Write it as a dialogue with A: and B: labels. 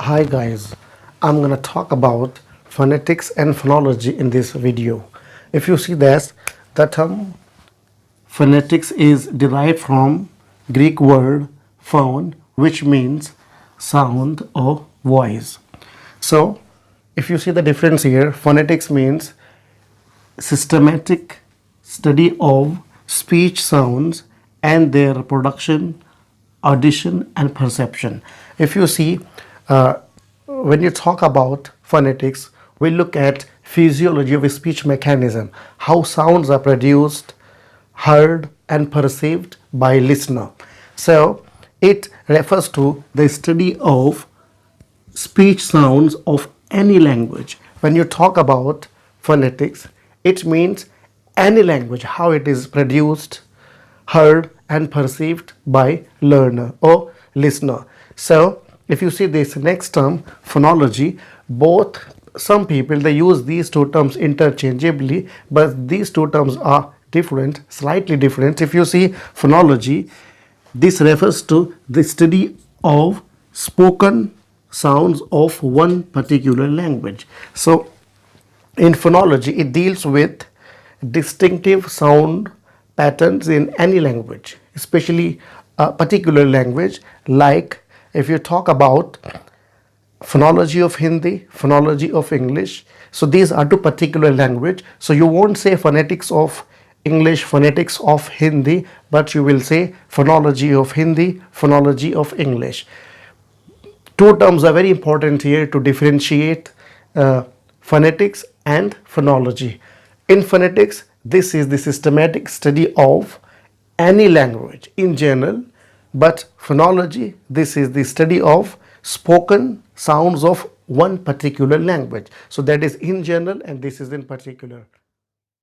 A: Hi guys, I'm going to talk about phonetics and phonology in this video. If you see this, the term phonetics is derived from Greek word phone, which means sound or voice. So if you see the difference here, phonetics means systematic study of speech sounds and their production, audition and perception. If you see, when you talk about phonetics, we look at physiology of a speech mechanism, how sounds are produced, heard and perceived by listener. So it refers to the study of speech sounds of any language. When you talk about phonetics, it means any language, how it is produced, heard and perceived by learner or listener. So if you see this next term, phonology, both some people they use these two terms interchangeably, but these two terms are different, slightly different. If you see phonology, this refers to the study of spoken sounds of one particular language. So in phonology, it deals with distinctive sound patterns in any language, especially a particular language. Like if you talk about phonology of Hindi, phonology of English, so these are two particular language. So you won't say phonetics of English, phonetics of Hindi, but you will say phonology of Hindi, phonology of English. Two terms are very important here to differentiate phonetics and phonology. In phonetics, this is the systematic study of any language in general, but phonology, this is the study of spoken sounds of one particular language. So that is in general and this is in particular.